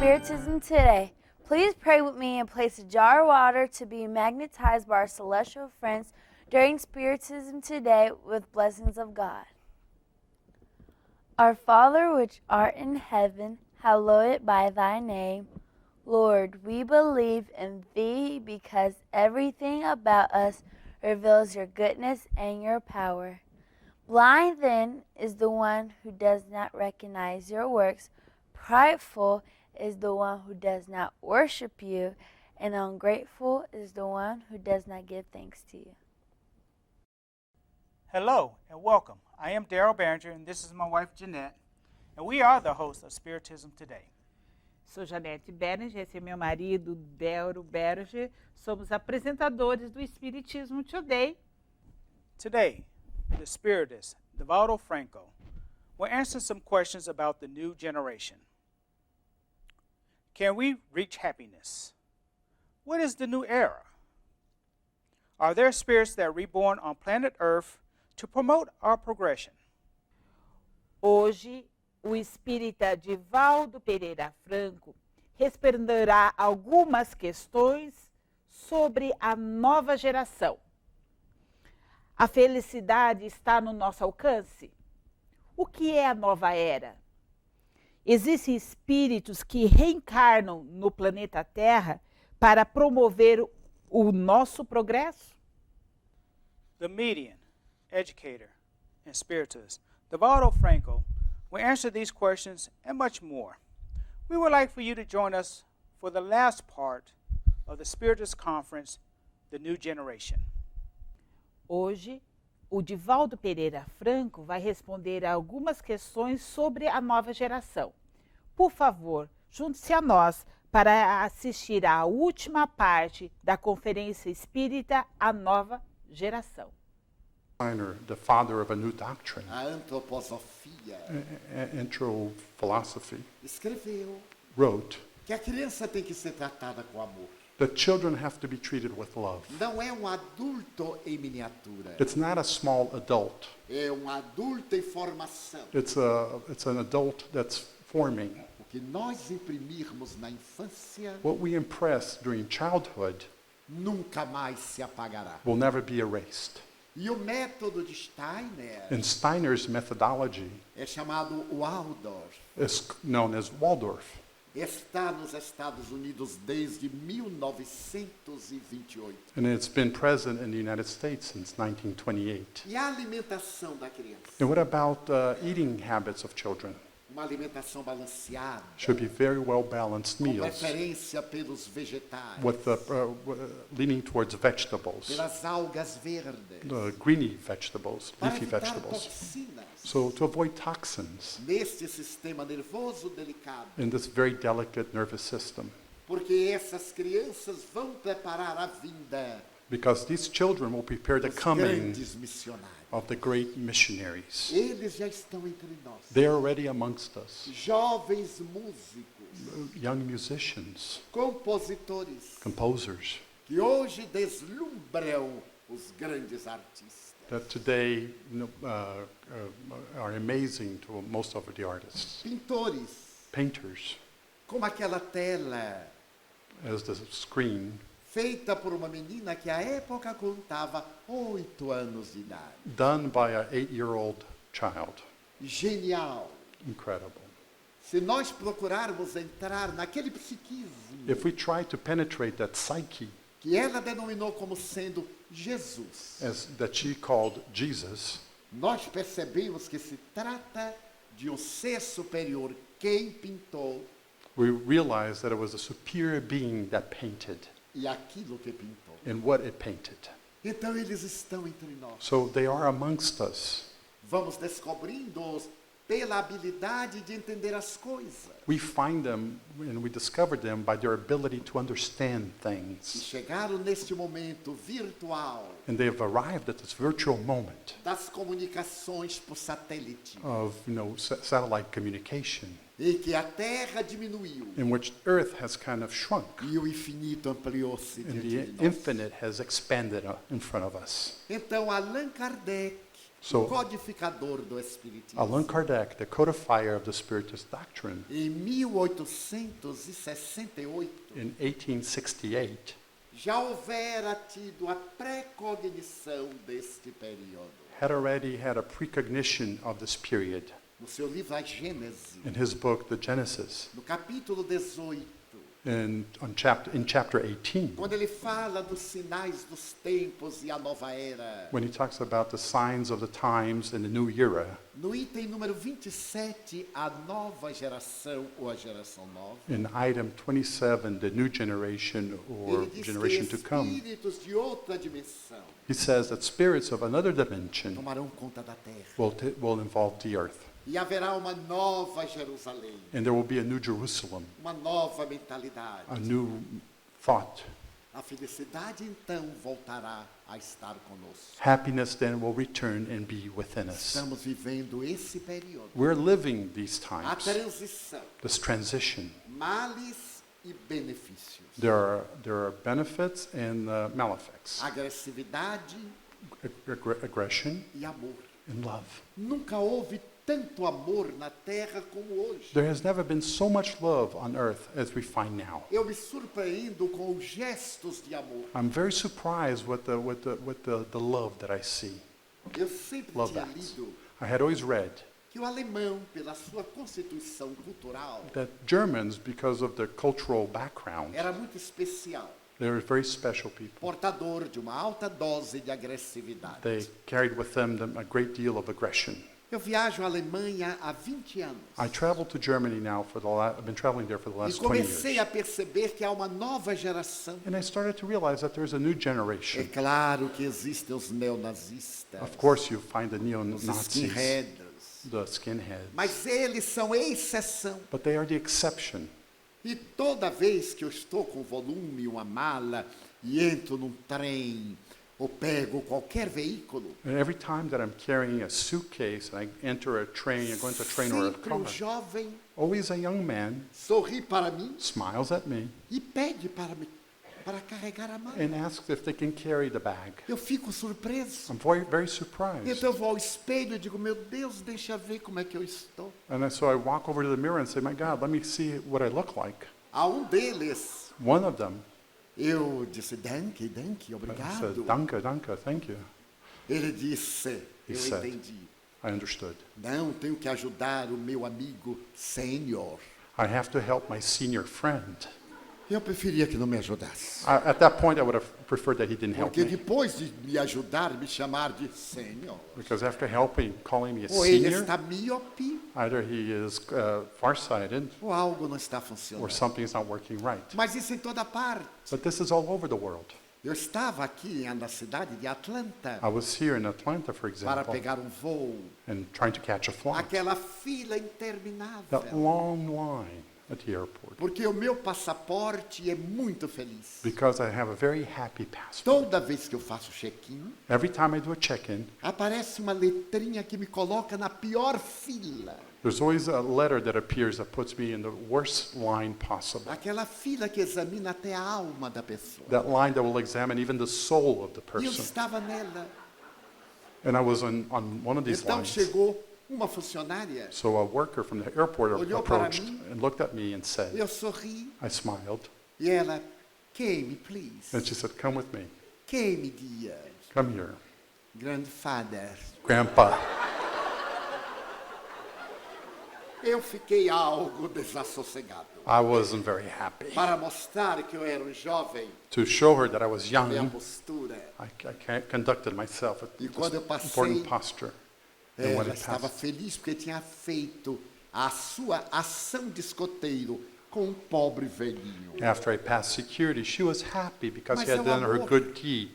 Spiritism Today. Please pray with me and place a jar of water to be magnetized by our celestial friends during Spiritism Today with blessings of God. Our Father which art in heaven, hallowed be thy name. Lord, we believe in thee because everything about us reveals your goodness and your power. Blind then is the one who does not recognize your works. Prideful is the one who does not worship you, and ungrateful is the one who does not give thanks to you. Hello and welcome. I am Daryl Barringer and this is my wife Jeanette, and we are the hosts of Spiritism Today. Sou Janete Berninger, esse é meu marido, Délio Berger. Somos apresentadores do Spiritism Today. Today, the spiritist, Divaldo Franco, will answer some questions about the new generation. Can we reach happiness? What is the new era? Are there spirits that are reborn on planet Earth to promote our progression? Hoje, o espírita Divaldo Pereira Franco responderá algumas questões sobre a nova geração. A felicidade está no nosso alcance? O que é a nova era? Existem espíritos que reencarnam no planeta Terra para promover o nosso progresso? The medium, educator, and spiritist, Divaldo Franco, will answer these questions and much more. We would like for you to join us for the last part of the Spiritist Conference, The New Generation. Hoje, o Divaldo Pereira Franco vai responder a algumas questões sobre a nova geração. Por favor, junte-se a nós para assistir à última parte da Conferência Espírita A Nova Geração. The father of a new doctrine, A antroposofia intro philosophy, escreveu wrote, que a criança tem que ser tratada com amor. the children have to be treated with love. Não é um adulto em miniatura, It's not a small adult. é um adulto em formação. It's an adult that's forming. O que nós imprimirmos na infância What we impress during childhood nunca mais se apagará. will never be erased. E o método de Steiner In Steiner's methodology, é chamado Waldorf. is known as Waldorf. Está nos Estados Unidos desde 1928. And it's been present in the United States since 1928. E a alimentação da criança? And what about eating habits of children? Uma alimentação balanceada, Should be very well balanced com meals preferência pelos vegetais, with leaning towards vegetables, pelas algas verdes, greeny vegetables, para leafy evitar vegetables. toxinas So to avoid toxins neste sistema nervoso delicado, in this very delicate nervous system, porque essas crianças vão preparar a vinda because these children will prepare the dos coming grandes missionários. of the great missionaries. Eles já estão entre nós. They are already amongst us, Jovens músicos, young musicians, compositores, composers, que hoje deslumbram os grandes artistas. that today are amazing to most of the artists. Pintores, Painters, como aquela tela as the screen, feita por uma menina que à época contava 8 anos de idade. done by an 8-year-old child. Genial. Incredible. Se nós procurarmos entrar naquele psiquismo If we try to penetrate that psyche que ela denominou como sendo Jesus, that she called Jesus, nós percebemos que se trata de um ser superior. Quem pintou we realize that it was a superior being that painted e aquilo que pintou. and what it painted. Então eles estão entre nós. So they are amongst us. Vamos descobrindo-os pela habilidade de entender as coisas. We find them and we discover them by their ability to understand E things. chegaram neste momento virtual And they have arrived at this virtual moment das comunicações por satélite, of, satellite communication em que a Terra diminuiu in which Earth has kind of shrunk e o infinito ampliou-se and diante the de nós. infinite has expanded in front of us. Então Allan Kardec So, codificador do Espiritismo. Allan Kardec, the codifier of the Spiritist doctrine, Em 1868, in 1868, já houvera tido a precognição deste período. had already had a precognition of this period. No seu livro A Gênese, In his book, The Genesis, no capítulo 18, in chapter 18, quando ele fala dos sinais dos tempos e a nova era, when he talks about the signs of the times and the new era, no item número 27, a nova geração ou a geração nova, in item 27, the new generation or ele diz generation que to come, espíritos de outra dimensão he says that spirits of another dimension tomarão conta da terra. will involve the earth. E haverá uma nova Jerusalém, And there will be a new Jerusalem, uma nova mentalidade. a new thought. A felicidade então voltará a estar conosco. Happiness then will return and be within us. Estamos vivendo esse período. We're living these A times, transição, this transition. males e benefícios. There are benefits and malefics, Agressividade aggression e amor. and love. Nunca houve tanto amor na terra como hoje. There has never been so much love on earth as we find now. Eu me surpreendo com os gestos de amor. I'm very surprised with the love that I see. Eu sempre Love tinha that. lido I had always read que o alemão, pela sua constituição cultural, that Germans, because of their cultural background, era muito especial, they were very special people. portador de uma alta dose de agressividade. They carried with them a great deal of aggression. Eu viajo à Alemanha há 20 anos. I traveled to Germany now I've been traveling there for the E last 20 comecei years. a perceber que há uma nova geração. And I started to realize that there's a new É generation. claro que existem os neonazistas, Of course, you find the os neo-Nazis, skinheads, the skinheads, mas eles são exceção. but they are the exception. E toda vez que eu estou com volume, uma mala, e entro num trem, ou pego qualquer veículo, And every time that I'm carrying a suitcase and I enter a train, I go into a train or a sempre car, jovem always a young man sorri para mim smiles at me e pede para carregar a mala. and asks if they can carry the bag. Eu fico surpreso. I'm very, very surprised. Então eu vou ao espelho e digo, meu Deus, deixa eu ver como é que eu estou. So I walk over to the mirror and say, my God, let me see what I look like. A deles, One of them eu disse, danke, said, obrigado. danke, danke, thank you. Ele disse, He eu said. entendi. I understood. Não, tenho que ajudar o meu amigo sênior. I have to help my senior friend. Eu preferia que não me ajudasse. At that point, I would have preferred that he didn't help Porque me. depois de me ajudar, me chamar de sênior, Because after calling me a ou ele senior, está míope, either he is farsighted ou algo não está or funcionando. something's not working right. Mas isso em toda parte. But this is all over the world. Eu estava aqui na cidade de Atlanta I was here in Atlanta, for para example, pegar voo. and trying to catch a flight. Aquela fila interminável. That long line at the airport. Porque o meu passaporte é muito feliz. Because I have a very happy passport. Toda vez que eu faço check-in, Every time I do a check-in, aparece uma letrinha que me coloca na pior fila. there's always a letter that appears that puts me in the worst line possible. Aquela fila que examina até a alma da pessoa. That line that will examine even the soul of the E eu person. estava nela. And I was on one of these Então lines. chegou uma funcionária, So a worker from the airport Olhou para approached mim. and looked at me and said, eu sorri I smiled, e ela, came, please. and she said, come with me. Came, dear. Come here. Grandfather. Grandpa. Eu fiquei algo desassossegado. I wasn't very happy. Para mostrar que eu era jovem, To show her that I was minha young, postura. I conducted myself with E this quando eu passei, important posture. And when Ela it estava passed, feliz porque tinha feito a sua ação de escoteiro com um pobre velhinho. after I passed security, she was happy because Mas she had é o done her amor. good deed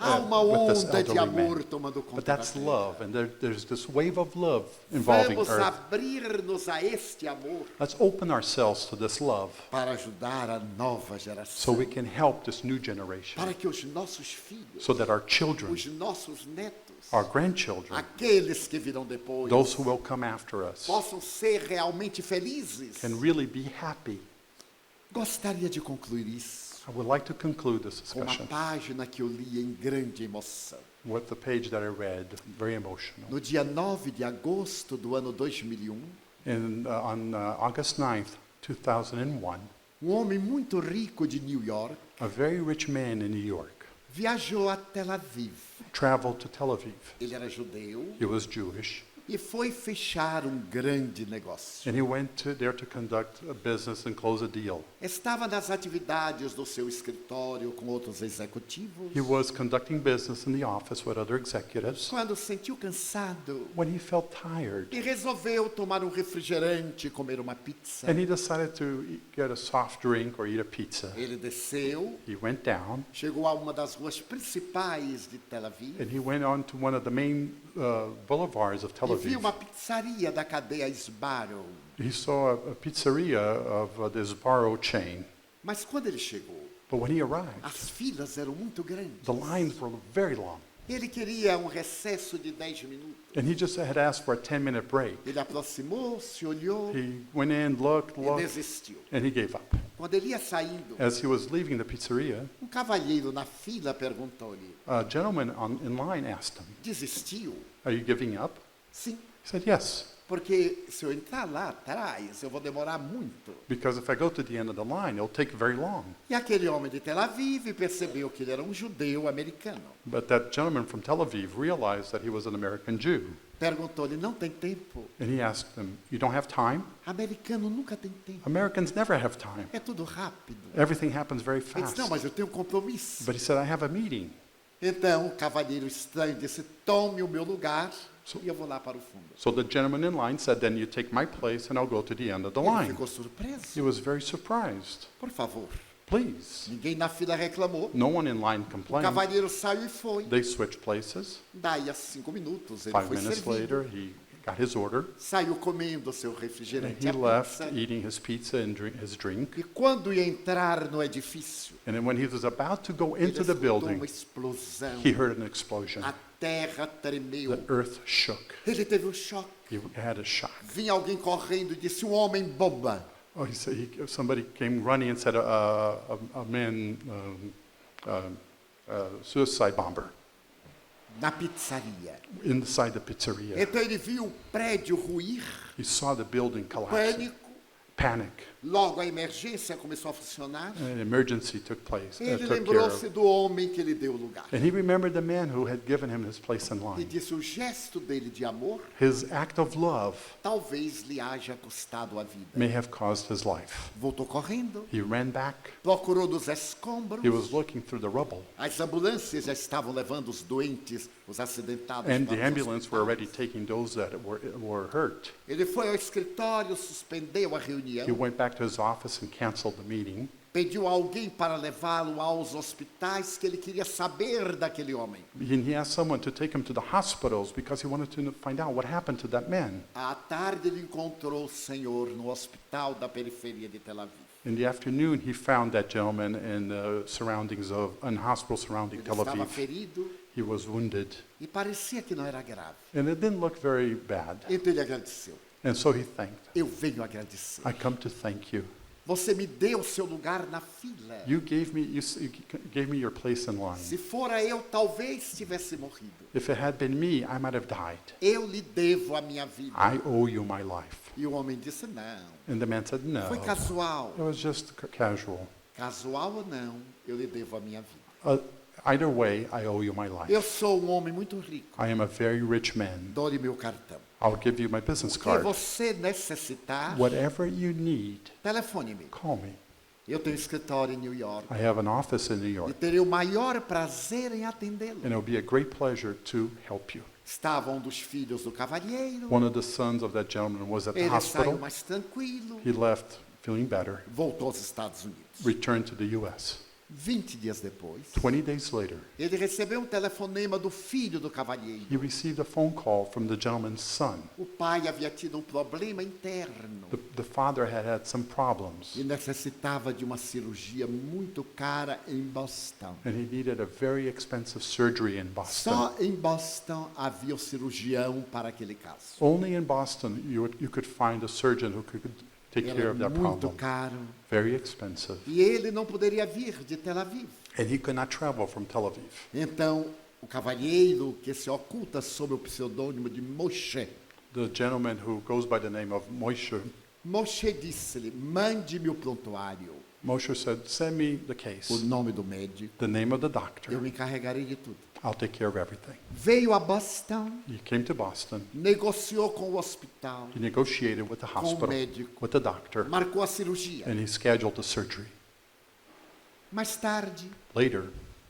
Há uma with this onda de elderly amor man. tomando conta But da that's terra. love, and there's this wave of love involving Vamos earth. abrir-nos a este amor Let's open ourselves to this love para ajudar a nova so geração. we can help this new generation, Para que os nossos filhos, so that our children, os nossos netos, our grandchildren, aqueles que virão depois, those who will come after us, possam ser realmente felizes. can really be happy. Gostaria de concluir isso I would like to conclude this com uma discussion página que eu li em grande emoção. with the page that I read, very emotional. No dia 9 de agosto do ano 2001, On August 9th, 2001, homem muito rico de New York a very rich man in New York viajou a Tel Aviv. traveled to Tel Aviv. Ele era judeu He was Jewish, e foi fechar um grande negócio. and he went there to conduct a business and close a deal. Estava nas atividades do seu escritório com outros executivos. He was conducting business in the office with other executives Quando se sentiu cansado, when he felt tired, e resolveu tomar um refrigerante e comer uma pizza. and he decided to get a soft drink or eat a pizza. Ele desceu, He went down, chegou a uma das ruas principais de Tel Aviv and he went on to one of the main boulevards of Tel e viu Aviv. uma pizzaria da cadeia Sbarro. He saw a pizzeria of this Barrow chain, Mas quando ele chegou, but when he arrived, as filas eram muito grandes. the lines were very long, Ele queria um recesso de 10 minutos. and he just had asked for a 10-minute break. Ele aproximou-se, olhou He went in, looked, e desistiu. and he gave up. Quando ele ia saindo, As he was leaving the pizzeria, cavalheiro na fila perguntou-lhe: a gentleman in line asked him, desistiu? "Are you giving up?" Sim, He said, "Yes, porque se eu entrar lá atrás, eu vou demorar muito. because if I go to the end of the line, it'll take very long." E aquele homem de Tel Aviv percebeu que ele era um judeu americano. But that gentleman from Tel Aviv realized that he was an American Jew, Perguntou-lhe: não tem tempo? and he asked him, "You don't have time?" Americano nunca tem tempo. Americans never have time. É tudo rápido. Everything happens very Ele disse: fast. não, mas eu tenho um compromisso. But he said, "I have a meeting." Então o cavalheiro estranho disse: tome o meu lugar So- e eu vou lá para o fundo. So the gentleman in line said, "Then you take my place and I'll go to the end of the Ele line." ficou He surpreso. was very surprised. Por favor. Please. Ninguém na fila reclamou. No one in line O complained. cavalheiro saiu e foi. They switched places. Daí a 5 minutos ele 5 foi minutes servido. later, he got his order. Saiu comendo seu And refrigerante he e a left pizza. eating his pizza and his drink. E quando ia entrar no edifício, And then when he was about to go ele into the escutou uma building, explosão. he heard an explosion. A terra tremeu. The earth shook. Ele teve um choque. He had a shock. Vinha alguém correndo e disse: um homem bomba. Oh, he said somebody came running and said a man, suicide bomber Na pizzaria. inside the pizzeria. Então ele viu o prédio ruir, He saw the building collapse. pânico. Panic. Logo a emergência começou a funcionar. An emergency took place. Ele Took care lembrou-se of. do homem que lhe deu o lugar. And he remembered the man who had given him his place in E line. disse: o gesto dele de amor His act of love talvez lhe haja custado a vida. may have caused his life. Voltou correndo, He ran back. procurou nos escombros. He was looking through the rubble. As ambulâncias já estavam levando os doentes, os acidentados And para the os ambulance were already hospitais. taking those that were hurt. Ele foi ao escritório, suspendeu a He reunião, went back to his office and canceled the meeting. pediu a alguém para levá-lo aos hospitais, que ele queria saber daquele homem. And he asked someone to take him to the hospitals because he wanted to find out what happened to that man. À tarde ele encontrou o senhor no hospital da periferia de Tel Aviv. In the afternoon, he found that gentleman in the surroundings of an hospital surrounding Ele Tel estava Aviv. ferido He was wounded, e parecia que não era grave. and it didn't look very bad. Então ele agradeceu. And so he thanked. Eu venho agradecer. I come to thank you. Você me deu seu lugar na fila. You gave me your place in line. Se fora eu, talvez tivesse morrido. If it had been me, I might have died. Eu lhe devo a minha vida. I owe you my life. E o homem disse: não. And the man said, no. Foi casual. It was just casual. Casual ou não, eu lhe devo a minha vida. Either way, I owe you my life. Eu sou um homem muito rico. I am a very rich man. Dou-lhe meu cartão. I'll give you my business Se card. você necessitar, Whatever you need, telefone-me. call me. Eu tenho escritório em New York. I have an office in New E York, terei o maior prazer em atendê-lo. and it will be a great pleasure to help you. Estava um dos filhos do cavalheiro. One of the sons of that gentleman was at the Ele saiu hospital. mais tranquilo. He left feeling better, Voltou aos Estados Unidos. returned to the U.S. 20 dias depois, 20 days later, ele recebeu um telefonema do filho do cavalheiro. he received a phone call from the gentleman's son. O pai havia tido um problema interno The father had some problems, e necessitava de uma cirurgia muito cara em Boston. and he needed a very expensive surgery in Boston. Só em Boston havia o cirurgião para aquele caso. Only in Boston you could find a surgeon who could take care Era of that muito problem. caro. Very expensive. E ele não poderia vir de Tel Aviv. And he could not travel from Tel Aviv. Então, o cavalheiro que se oculta sob o pseudônimo de Moshe, The gentleman who goes by the name of Moshe, Moshe disse-lhe, mande-me o prontuário, Moshe said, send me the o case, nome do médico, the name of the eu doctor. me encarregarei de tudo. I'll take care of everything. Veio a Boston, He came to Boston. negociou com o hospital, He negotiated with the com o hospital, médico, with the doctor, marcou a cirurgia. and he scheduled the surgery. Mais tarde, Later,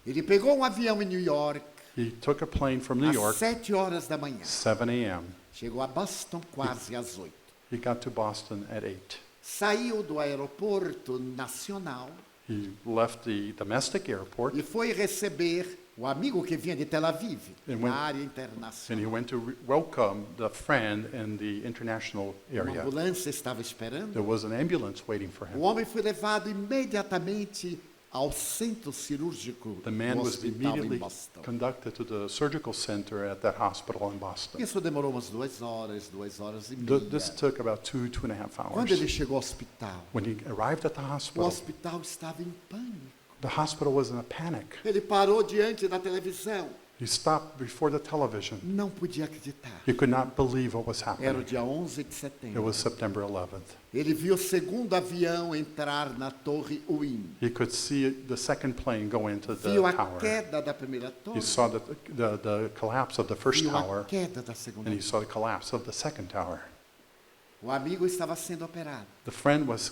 ele pegou um avião em New York, he took a plane from New às York, 7 horas da manhã. 7 a.m. Chegou a Boston quase às 8. He got to Boston at 8. Saiu do aeroporto nacional He left the domestic airport, e foi receber o amigo que vinha de Tel Aviv, And na when- área and he internacional. went to welcome the friend in the international Uma area. ambulância estava esperando. There was an ambulance waiting for O him. homem foi levado imediatamente ao centro cirúrgico The man do was hospital em immediately Boston. conducted to the surgical center at that hospital in Boston. Isso demorou umas 2 horas e meia. This took about 2.5 Quando ele hours. chegou ao hospital, When he arrived at the o hospital, hospital estava em pânico. the hospital was in a panic. Ele parou diante da televisão. He stopped before the television. Não podia acreditar. He could not believe what was Era o happening. dia 11 de It setembro. was September 11th. Ele viu o segundo avião entrar na torre Win. He could see the second plane go into the Viu a tower. queda da primeira torre. He saw the collapse of the first Viu a tower, queda da segunda and he torre. saw the collapse of the second tower. O amigo estava sendo operado. The friend was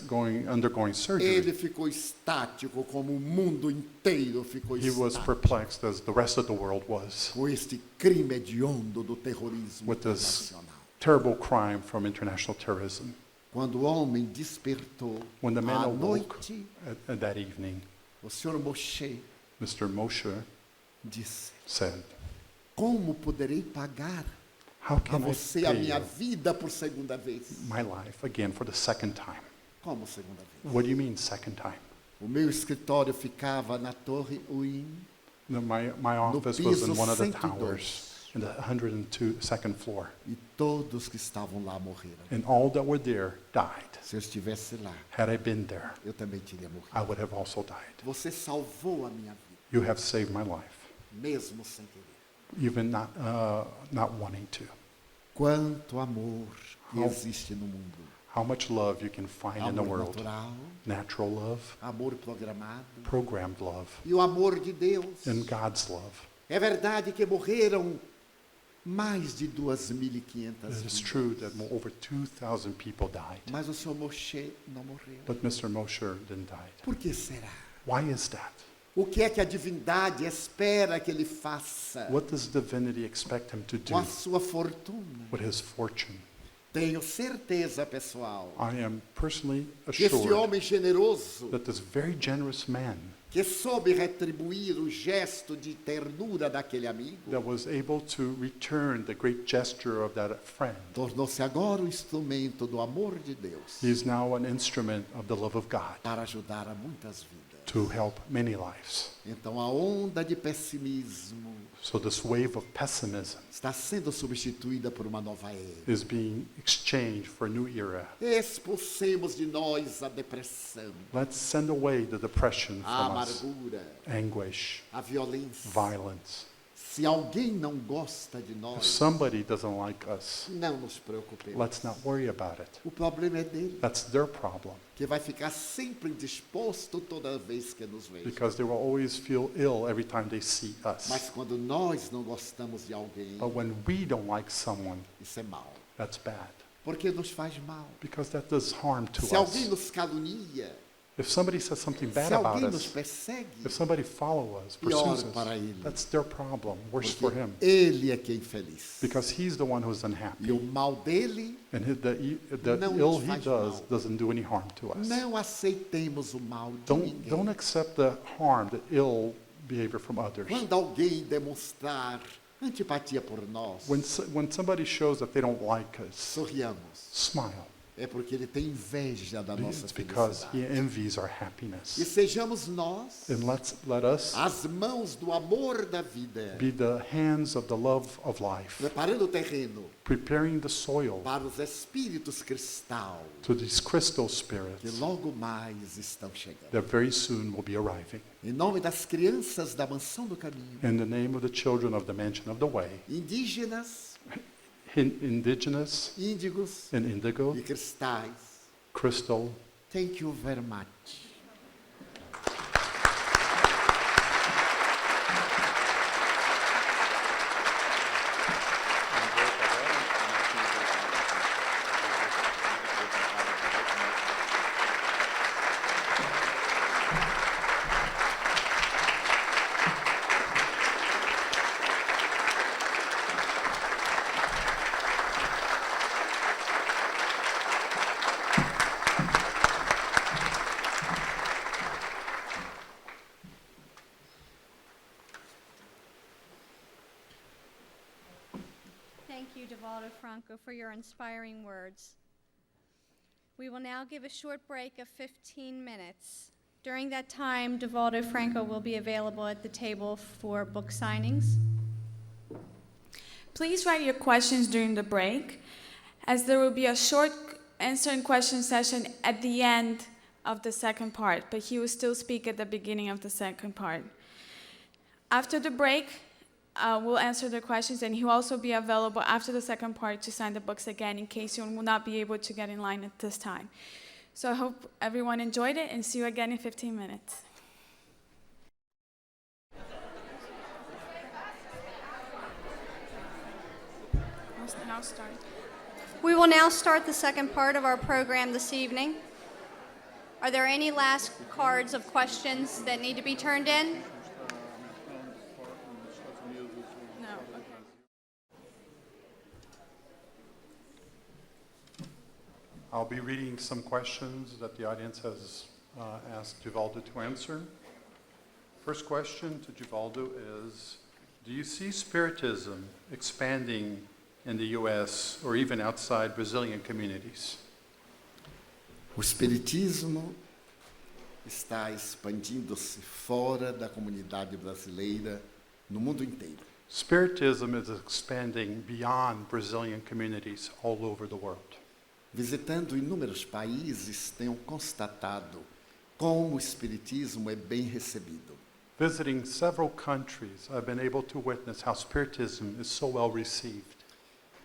undergoing Ele surgery. ficou estático, como o mundo inteiro ficou He was estático. perplexed as the rest of the world was Com este crime hediondo do terrorismo with this internacional. terrible crime from international terrorism. Quando o homem despertou When the man à awoke noite, at that evening, o senhor Moshe Mr. Moshe disse: said, como poderei pagar how a can I você a pay minha you vida por segunda vez? my life again for the second time? Como segunda vez? What do you mean second time? O meu escritório ficava na Torre Win, My office was in piso one of the 102. towers in the 102nd floor, e todos que estavam lá morreram. and all that were there died. Se eu estivesse lá, Had I been there, eu também teria morrido. I would have also died. Você salvou a minha vida, You have saved my life, mesmo sem querer. even not wanting to. Quanto amor que How- existe no mundo. How much love you can find in the Amor world. natural, Natural love, amor programado programmed love, e o amor de Deus. and God's love. É verdade que morreram mais de 2.500 It is vidas. true that over 2,000 people died, Mas o senhor Moshe não morreu. but Mr. Moshe didn't die. Por que será? Why is that? O que é que a divindade espera que ele faça What does divinity expect him to do com a sua fortuna? with his fortune? Tenho certeza, pessoal, I am personally que este assured homem generoso, that this very generous man que soube retribuir o gesto de ternura daquele amigo, that was able to return the great gesture of that friend, tornou-se agora o instrumento do amor de Deus he is now an instrument of the love of God para ajudar a muitas vidas. to help many lives. Então a onda de pessimismo So this wave of pessimism está sendo substituída por uma nova era. is being exchanged for a new era. Expulsemos de nós a depressão, Let's send away the depression a from us, amargura, anguish, a violência. violence. Se alguém não gosta de If nós, somebody doesn't like us, não nos preocupemos. let's not worry about it. O problema é dele, That's their problem, que vai ficar sempre indisposto toda vez que nos veja. because they will always feel ill every time they see us. Mas quando nós não gostamos de alguém, But when we don't like someone, isso é mal, that's bad, porque nos faz mal. because that does harm to Se alguém us. nos calunia, If somebody says something bad se about alguém nos us, persegue, if somebody follows us, pior pursues para us, ele, that's their problem, worse for porque him, ele é que é infeliz. because he's the one who's E unhappy. o mal dele, And the Não ill nos he faz does mal. doesn't do any harm to us. não aceitemos o mal de Don't ninguém. accept the harm, the ill behavior from others. Quando alguém demonstrar antipatia por nós, When somebody shows that they don't like us, sorriamos. smile. É porque ele tem inveja da nossa It's because felicidade. he envies our E happiness. sejamos nós And let us as mãos do amor da vida, be the hands of the love of life, preparando o terreno preparing the soil para os espíritos cristal to these crystal que spirits logo mais estão chegando. that very soon will be arriving. Em nome das crianças da Mansão do Caminho, In the name of the children of the Mansion of the Way, indígenas, indigenous índigos and indigo, e cristais, crystal, thank you very much. Thank you, Divaldo Franco, for your inspiring words. We will now give a short break of 15 minutes. During that time, Divaldo Franco will be available at the table for book signings. Please write your questions during the break, as there will be a short answer and question session at the end of the second part, but he will still speak at the beginning of the second part. After the break, we'll answer the questions, and he'll also be available after the second part to sign the books again in case you will not be able to get in line at this time. So I hope everyone enjoyed it, and see you again in 15 minutes. I'll start. We will now start the second part of our program this evening. Are there any last cards of questions that need to be turned in? No. I'll be reading some questions that the audience has asked Givaldo to answer. First question to Givaldo is, do you see Spiritism expanding in the U.S. or even outside Brazilian communities? O Espiritismo está expandindo-se fora da comunidade brasileira, no mundo inteiro. Spiritism is expanding beyond Brazilian communities all over the world. Visitando inúmeros países, tenho constatado como o Espiritismo é bem recebido. Visiting several countries, I've been able to witness how Spiritism is so well received.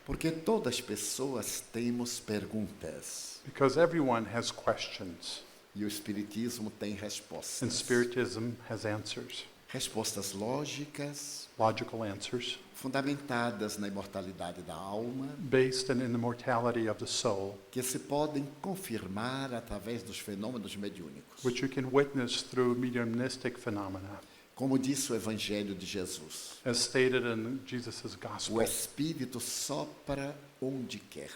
Porque todas as pessoas temos perguntas. Because everyone has questions, E o Espiritismo tem respostas. and Spiritism has answers, Respostas lógicas, logical answers, fundamentadas na imortalidade da alma, based in the immortality of the soul, que se podem confirmar através dos fenômenos mediúnicos. which you can witness through mediumistic phenomena. Como disse o Evangelho de Jesus, As stated in Jesus' o gospel, Espírito sopra onde quer.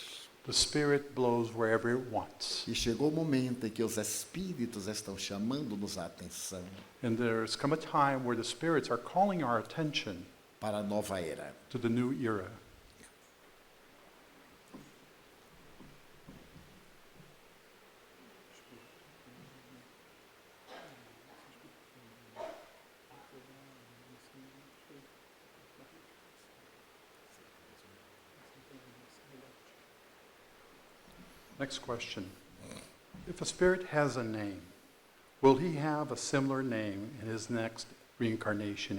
the Spirit blows wherever it wants. E chegou o momento em que os Espíritos estão chamando-nos a atenção And there's come a time where the spirits are calling our attention para a nova era. to the new era. Next question. If a spirit has a name, will he have a similar name in his next incarnation?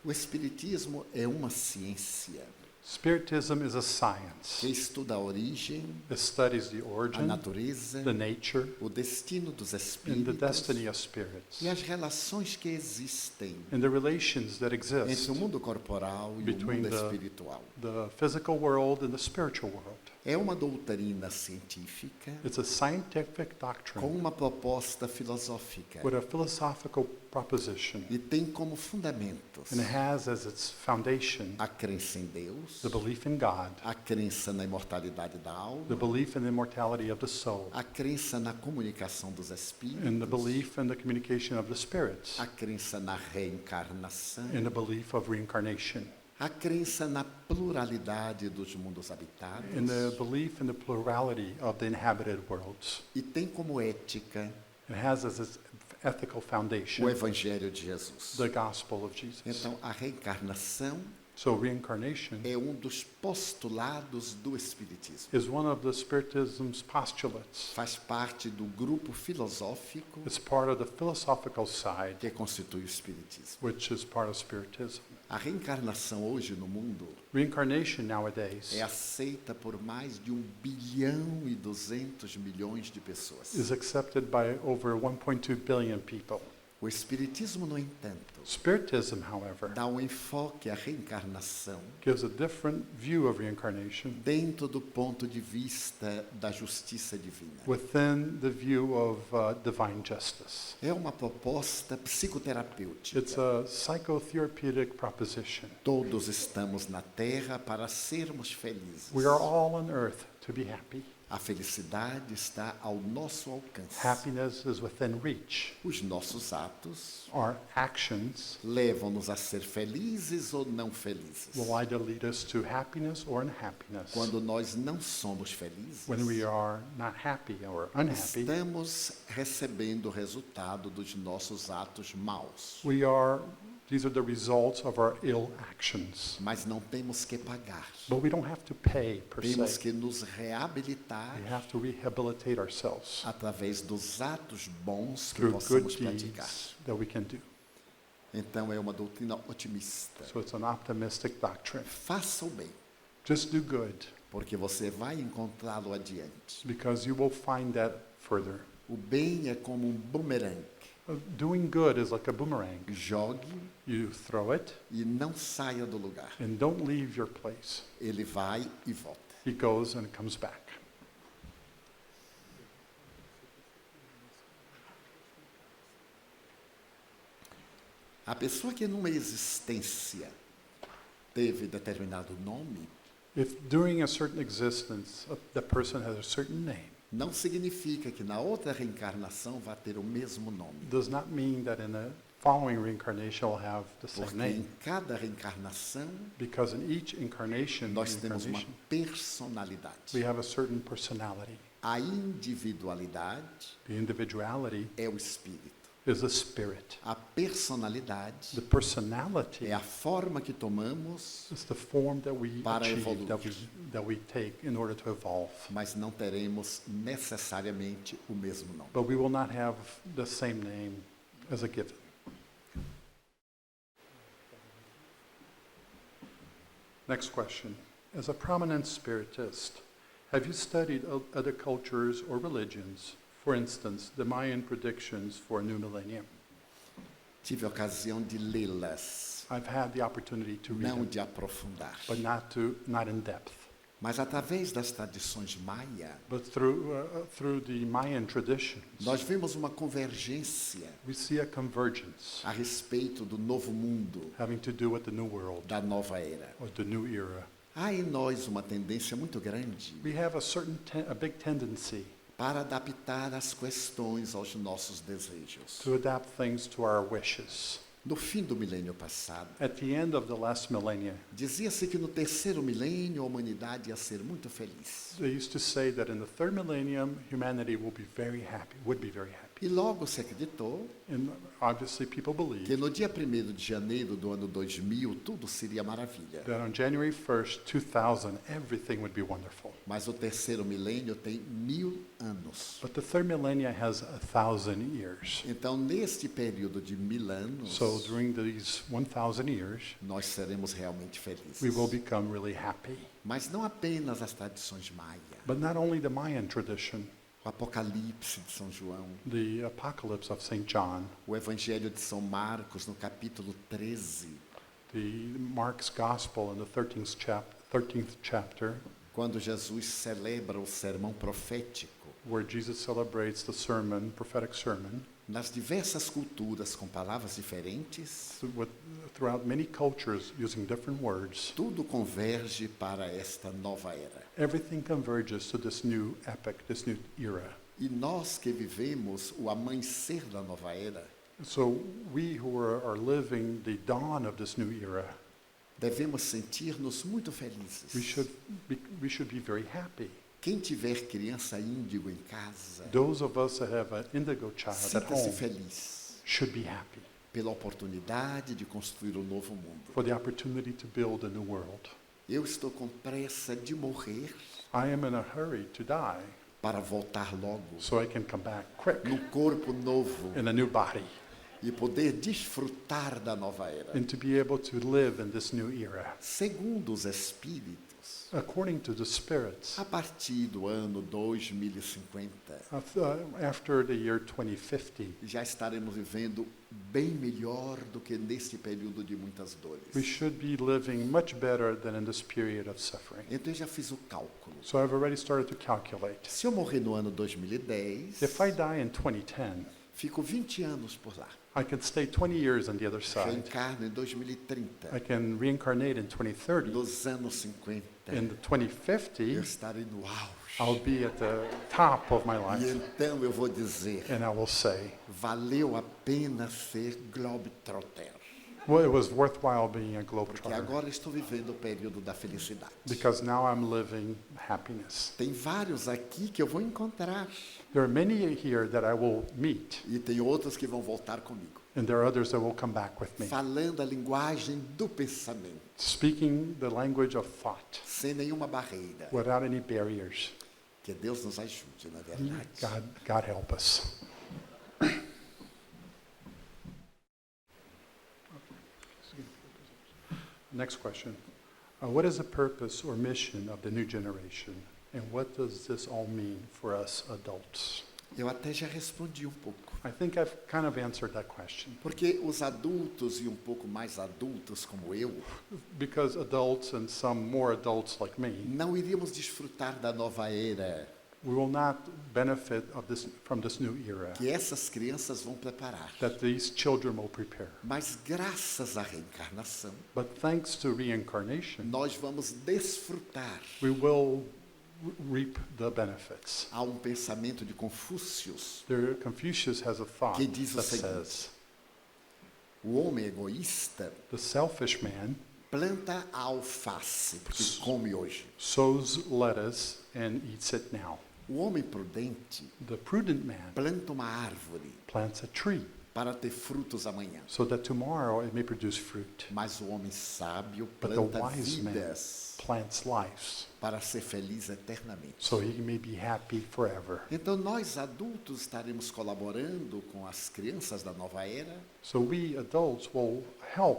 O Espiritismo é uma ciência Spiritism is a science. que estuda a origem, It studies the a origin, natureza, the nature, o destino dos and the espíritos destiny of spirits, e as relações que existem and the relations that exist entre o mundo corporal e o between mundo the- espiritual. the physical world and the spiritual world. É uma doutrina científica It's a scientific com doctrine uma proposta filosófica with a philosophical proposition, e tem como fundamentos and it has as its foundation a crença em Deus, the belief in God, a crença na imortalidade da alma, the belief in the immortality of the soul, a crença na comunicação dos espíritos, and the belief in the communication of the spirits, a crença na reencarnação and the belief of reincarnation, A crença na pluralidade dos mundos habitados in the belief in the plurality of the inhabited worlds. e tem como ética It has as its ethical foundation o Evangelho de Jesus. the gospel of Jesus. Então, a reencarnação So reincarnation é dos postulados do Espiritismo. is one of the Spiritism's postulates. Faz parte do grupo filosófico It's part of the philosophical side, que constitui o Espiritismo. which is part of Spiritism. A reencarnação hoje no mundo Reincarnation nowadays é aceita por mais de 1,2 bilhão de pessoas. is accepted by over 1.2 billion people. O Espiritismo, no entanto, Spiritism, however, dá um enfoque à reencarnação gives a different view of reincarnation dentro do ponto de vista da justiça divina. within the view of divine justice. É uma proposta psicoterapêutica. It's a psychotherapeutic proposition. Todos estamos na Terra para sermos felizes. We are all on earth to be happy. A felicidade está ao nosso alcance. Happiness is within reach. Os nossos atos Our actions levam-nos a ser felizes ou não felizes. will either lead us to happiness or unhappiness. Quando nós não somos felizes, When we are not happy or unhappy, estamos recebendo o resultado dos nossos atos maus. these are the results of our ill actions. Mas não temos que pagar. But we don't have to pay per Temos se. que nos reabilitar We have to rehabilitate ourselves através dos atos bons que through good possamos praticar. deeds that we can do. Então é uma doutrina otimista. So it's an optimistic doctrine. Faça o bem, Just do good, porque você vai encontrá-lo adiante. because you will find that further. O bem é como um bumerangue. Doing good is like a boomerang. Jogue You throw it e não saia do lugar. and don't leave your place. Ele vai e volta. It goes and it comes back. A pessoa que numa existência teve determinado nome, If during a certain existence the person has a certain name, não significa que na outra reencarnação vai ter o mesmo nome. does not mean that in the following reincarnation will have the same Porque name. em cada reencarnação Because in each incarnation, nós temos uma we personalidade. have a certain personality. A individualidade The individuality é o espírito. is a spirit. A personalidade The personality é a forma que tomamos, is the form that we Para achieve, evoluir. that we take in order to evolve. mas não teremos necessariamente o mesmo nome. But we will not have the same name as a given. Next question. As a prominent spiritist, have you studied other cultures or religions? For instance, the Mayan predictions for a new millennium. Tive a ocasião de lê-las, I've had the opportunity to read não them, de aprofundar. but not in depth. Mas através das tradições maia, But through the Mayan traditions, nós vemos uma convergência we see a convergence a respeito do novo mundo, having to do with the new world da nova era. or the new era. Há em nós uma tendência muito grande We have a big tendency para adaptar as questões aos nossos desejos. to adapt things to our wishes. No fim do milênio passado, At the end of the last millennia, dizia-se que no terceiro milênio a humanidade ia ser muito feliz. they used to say that in the third millennium, humanity would be very happy. E logo se acreditou And obviously people que believe no dia 1º de janeiro do ano 2000 tudo seria maravilha. that on January 1st, 2000, everything would be wonderful. Mas o terceiro milênio tem 1000 anos. But the third millennia has 1,000 years. Então, neste período de 1000 anos, So during these 1,000 years, nós seremos realmente felizes. we will become really happy. Mas não apenas as tradições maia. But not only the Mayan tradition, O Apocalipse de São João, the Apocalypse of St. John, o Evangelho de São Marcos, no capítulo 13, the Mark's Gospel in the 13th chapter, quando Jesus celebra o sermão profético, where Jesus celebrates the prophetic sermon, nas diversas culturas com palavras diferentes, throughout many cultures using different words, tudo converge para esta nova era. everything converges to this new epoch, this new era. E nós que vivemos o amanhecer da nova era, So we who are living the dawn of this new era, Devemos sentir-nos muito felizes. We should be very happy. Quem tiver criança índigo em casa, Those of us that have an indigo child at sinta-se home feliz should be happy pela oportunidade de construir um novo mundo. for the opportunity to build a new world. Eu estou com pressa de morrer I am in a hurry to die para voltar logo so I can come back quick num corpo novo in a new body e poder desfrutar da nova era. and to be able to live in this new era. Segundo os espíritos, According to the spirits, a partir do ano 2050, after the year 2050, já estaremos vivendo bem melhor do que nesse período de muitas dores. we should be living much better than in this period of suffering. Então eu já fiz o cálculo. So I've already started to calculate. Se eu morrer no ano 2010, If I die in 2010, fico 20 anos por lá. I can stay 20 years on the other side. Reencarno em 2030. I can reincarnate in 2030. Nos anos 50, In the eu 2050, estarei no auge. I'll be at the top of my E life, então eu vou dizer, and I will say, valeu a pena ser globetrotter. well, it was worthwhile being a Porque globetrotter, agora estou vivendo o período da felicidade. because now I'm living happiness. Tem vários aqui que eu vou encontrar. There are many here that I will meet, E tem outros que vão voltar comigo. and there are others that will come back with me, Falando a linguagem do pensamento, speaking the language of thought, sem nenhuma barreira. without any barriers. Que Deus nos ajude, na verdade. God help us. Next question. What is the purpose or mission of the new generation? And what does this all mean for us adults? Eu até já respondi um pouco. I think I've kind of answered that question. Porque os adultos e um pouco mais adultos como eu, Because adults and some more adults like me, não iríamos desfrutar da nova era we will not benefit from this new era que essas crianças vão preparar. that these children will prepare. Mas graças à reencarnação, But thanks to reincarnation, nós vamos desfrutar. we will reap the benefits. Há um pensamento de Confúcio, Confucius has a thought que diz o that seguinte: says, o homem egoísta the selfish man planta a alface, porque come hoje. sows lettuce and eats it now. O homem prudente The prudent man planta uma árvore plants a tree para ter frutos amanhã. so that tomorrow it may produce fruit. Mas o homem sábio But the planta wise man vidas plants lives para ser feliz eternamente. so he may be happy forever. Então nós adultos estaremos colaborando com as crianças da nova era So we adults will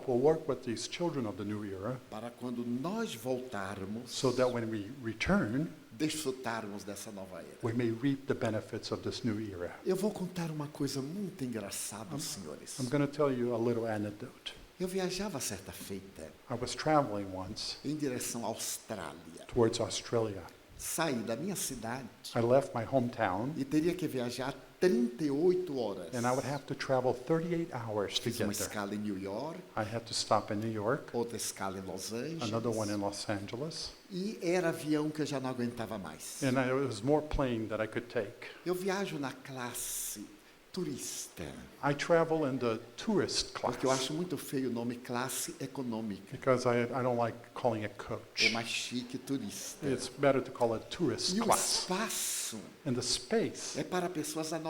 work with these children of the new era para quando nós voltarmos so that when we return, desfrutarmos dessa nova era. we may reap the benefits of this new era. Eu vou contar uma coisa muito engraçada, senhores. I'm going to tell you a little anecdote. Eu viajava certa feita I was traveling once em direção à Austrália. towards Australia. Saí da minha cidade I left my hometown e teria que viajar 38 horas. and I would have to travel 38 hours to Fiz uma get there. escala em New York, I had to stop in New York, outra escala em Los Angeles. another one in Los Angeles, E era avião que eu já não aguentava mais. and it was more plane that I could take. Eu viajo na classe turista, I travel in the tourist class porque eu acho muito feio o nome classe econômica. because I don't like calling it É coach. mais chique turista. It's better to call it tourist E o class. espaço And the space é para pessoas is for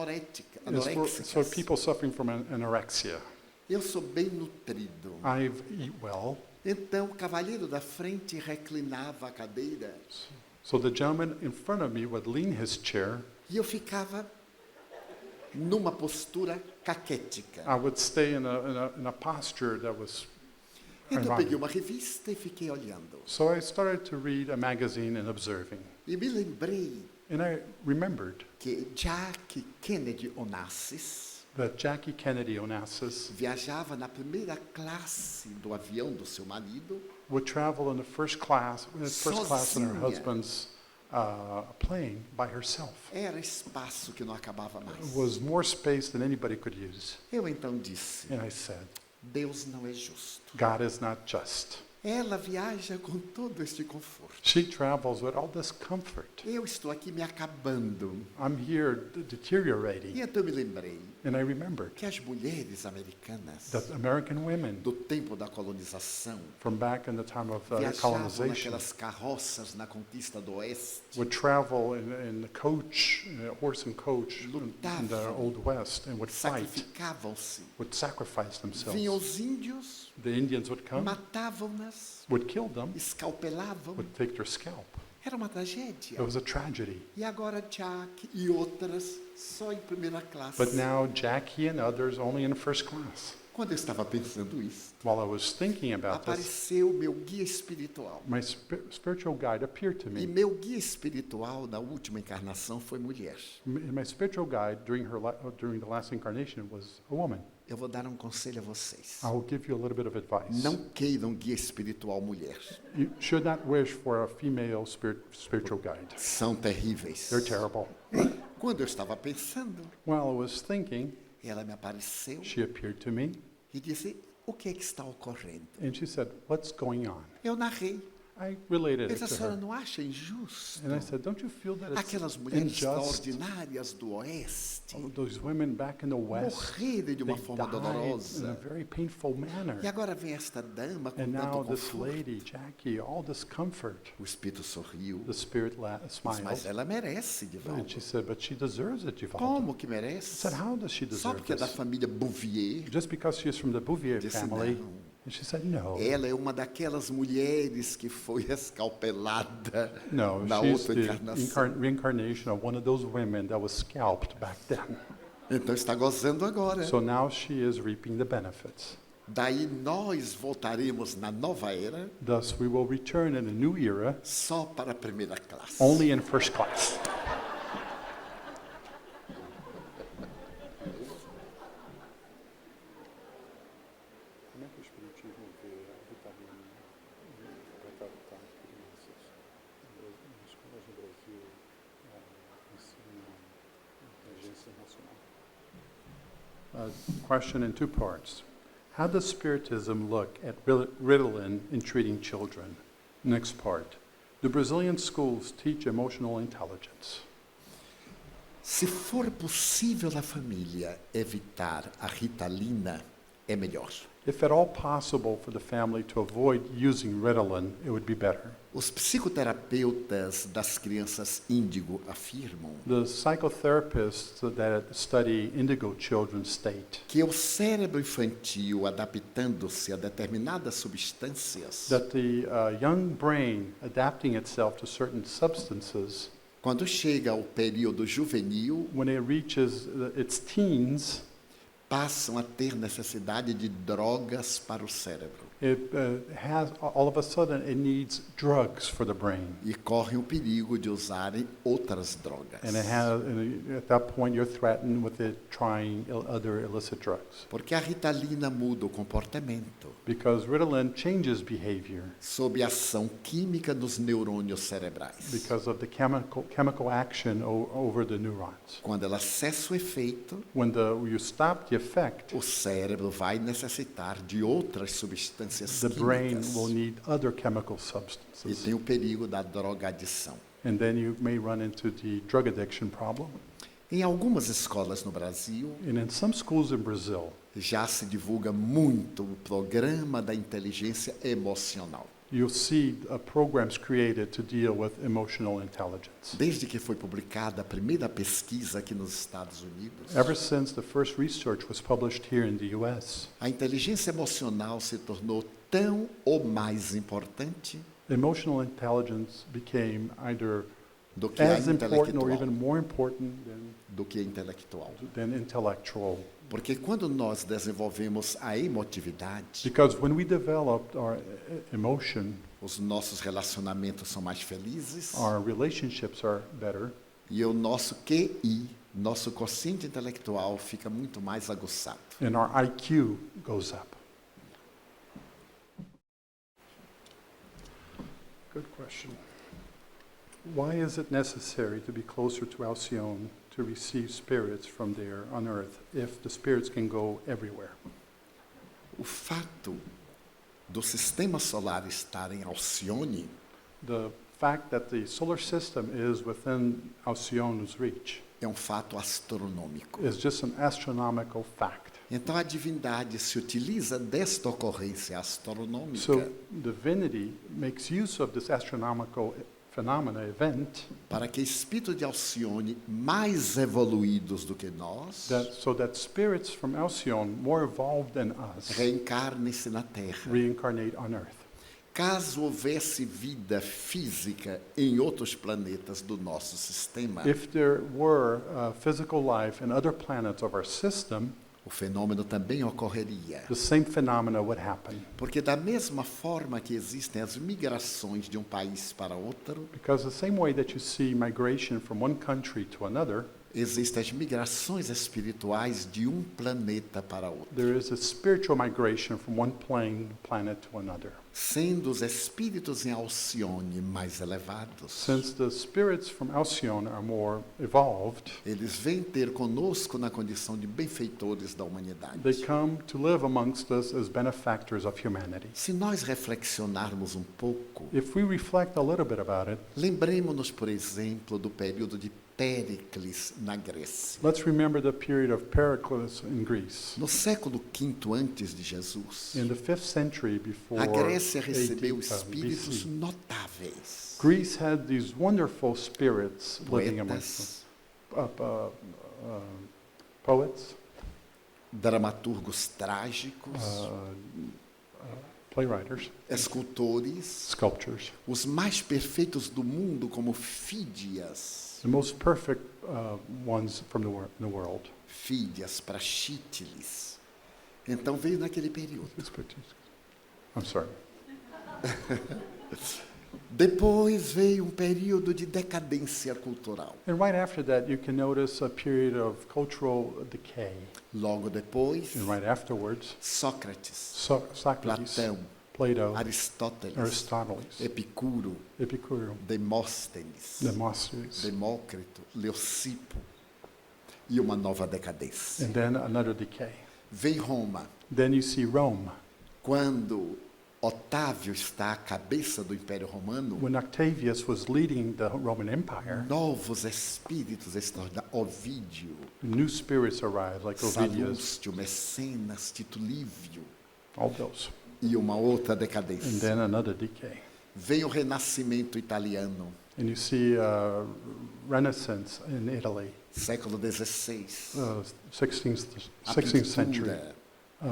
anoréxicas. people suffering from anorexia. Eu sou bem nutrido. I eat well, Então, o cavalheiro da frente reclinava a cadeira so the gentleman in front of me would lean his chair. e eu ficava numa postura caquética. I would stay in a posture that was. Então, eu peguei uma revista e fiquei olhando. So I started to read a magazine and observing. E me lembrei And I remembered que Jack Kennedy Onassis that Jackie Kennedy Onassis viajava na primeira classe do avião do seu marido, would travel in the first class in her Sozinha. husband's plane by herself. era espaço que não acabava mais. It was more space than anybody could use. Eu então disse, And I said, Deus não é justo. God is not just. Ela viaja com todo este conforto. She travels with all this comfort. Eu estou aqui me acabando. I'm here deteriorating. E então eu me lembrei And I remembered que as mulheres americanas that American women do tempo da colonização from back in the time of viajavam colonization naquelas carroças na conquista do oeste, would travel in the coach, horse and coach in the Old West and would fight, sacrificavam-se. would sacrifice Vinham themselves. os índios, The Indians would come, matavam-nas, would kill them, escalpelavam. would take their scalp. Era uma tragédia. It was a tragedy. E agora Jack e outras só em primeira classe. But now Jackie and others only in first class. Quando eu estava pensando isso, While I was thinking about this, apareceu meu guia espiritual. my spiritual guide appeared to E me. meu guia espiritual na última encarnação foi mulher. My spiritual guide during the last incarnation was a woman. Eu vou dar um conselho a vocês. I will give you a little bit of advice. Não queiram guia espiritual mulher. You should not wish for a female spiritual guide. São terríveis. They're terrible. Quando eu estava pensando, While I was thinking, ela me apareceu she appeared to me e disse: o que é que está ocorrendo? and she said, "What's going on?" Eu narrei. I related Eu it disse: a to senhora her. não acha injusto? And I said, "Don't you feel that it's Aquelas mulheres unjust? extraordinárias do oeste Those women back in the West, morrerem de uma they forma died in a dolorosa. very painful manner. E agora vem esta dama com And tanto now this conforto. lady, Jackie, all this comfort." O espírito sorriu. The spirit Mas smiled. ela merece, And Divaldo. she said, "But she deserves it, Givaldo." Como que I merece? said, "How does she Só deserve porque é da this?" família Bouvier. Just because she is from the Bouvier Disse family. não. And she said, "No. Ela é uma daquelas mulheres que foi escalpelada No, na she's outra the encarnação. reincarnation of one of those women that was scalped back then." Então está gozando agora. So now she is reaping the benefits. Daí nós voltaremos na nova era Thus, we will return in a new era só para a primeira classe. only in first class. Como é que o Espiritismo vê a vitamina retardatária de crianças? As escolas no Brasil ensinam inteligência emocional. Question in two parts. How does Spiritism look at Ritalin in treating children? Next part. Do Brazilian schools teach emotional intelligence? Se for possível a família evitar a Ritalina, é melhor. If at all possible for the family to avoid using Ritalin, it would be better. Os psicoterapeutas das crianças índigo afirmam The psychotherapists that study indigo children state que o cérebro infantil, adaptando-se a determinadas substâncias, that the young brain adapting itself to certain substances, quando chega ao período juvenil, when it reaches its teens, passam a ter necessidade de drogas para o cérebro it has all of a sudden it needs drugs for the brain, e correm o perigo de usarem outras drogas. and at that point you're threatened with it trying other illicit drugs Porque a Ritalina muda o comportamento because Ritalin changes behavior sob a ação química dos neurônios cerebrais. because of the chemical action over the neurons. Quando ela cessa o efeito, When you stop the effect, o cérebro vai necessitar de outras substâncias the brain químicas will need other chemical e substances. tem o perigo da drogadição. And then you may run into the drug addiction problem. Em algumas escolas no Brasil, And in some schools in Brazil, já se divulga muito o programa da inteligência emocional. you'll see programs created to deal with emotional intelligence. Desde que foi publicada a primeira pesquisa aqui nos Estados Unidos, Ever since the first research was published here in the US, a inteligência emocional se tornou tão ou mais importante emotional intelligence became either do que a as important or even intelectual. more important Do que a intelectual. than intellectual. Porque quando nós desenvolvemos a emotividade, Because when we developed our emotion, os nossos relacionamentos são mais felizes our relationships are better, e o nosso QI, nosso quociente intelectual, fica muito mais aguçado. and our IQ goes up. Good question. Why is it necessary to be closer to Alcyone to receive spirits from there on earth if the spirits can go everywhere? O fato do sistema solar estar em Alcione the fact that the solar system is within Alcione's reach é um fato astronômico. is just an astronomical fact. Então a divindade se utiliza desta ocorrência astronômica So divinity makes use of this astronomical event, para que espíritos de Alcione mais evoluídos do que nós so that spirits from Alcyone, more evolved than us, reencarnem-se na Terra. reincarnate on Earth. Caso houvesse vida física em outros planetas do nosso sistema, If there were physical life in other planets of our system, o fenômeno também ocorreria. the same phenomena would happen. Porque da mesma forma que existem as migrações de um país para outro, Because the same way that you see migration from one country to another, existem as migrações espirituais de um planeta para outro. there is a spiritual migration from one planet to another. Sendo os espíritos em Alcione mais elevados, Since the spirits from Alcyone are more evolved, eles vêm ter conosco na condição de benfeitores da humanidade. they come to live amongst us as benefactors of humanity. Se nós reflexionarmos um pouco, If we reflect a little bit about it, lembremos-nos, por exemplo, do período de Péricles na Grécia. let's remember the period of Pericles in Greece. No século V antes de Jesus, In the 5th century before a Grécia AD, recebeu espíritos BC, notáveis. Greece had these wonderful spirits living amongst them. Poetas, Poets, dramaturgos trágicos, playwriters, escultores, sculptures. os mais perfeitos do mundo, como Fídias. The most perfect ones from the world. Fídias, Praxíteles. Então veio naquele período. I'm sorry. Depois veio um período de decadência cultural. And right after that, you can notice a period of cultural decay. Logo depois, And right afterwards, Sócrates, Socrates, Platão, Plato, Aristóteles, Aristoteles, Epicuro, Epicurus, Demóstenes, Demosthenes, Demócrito, Leucipo e uma nova decadência. and then another decay. Vem Roma, Then you see Rome. quando Otávio está à cabeça do Império Romano, When Octavius was leading the Roman Empire, novos espíritos extraordinários, Ovídio, new spirits arrived, like Ovidius, Salústio, Mecenas, Tito Livio, all those. e uma outra And decadência. then another decay. Vem o Renascimento italiano, And you see Renaissance in Italy, século XVI, 16th, a 16th century. pintura,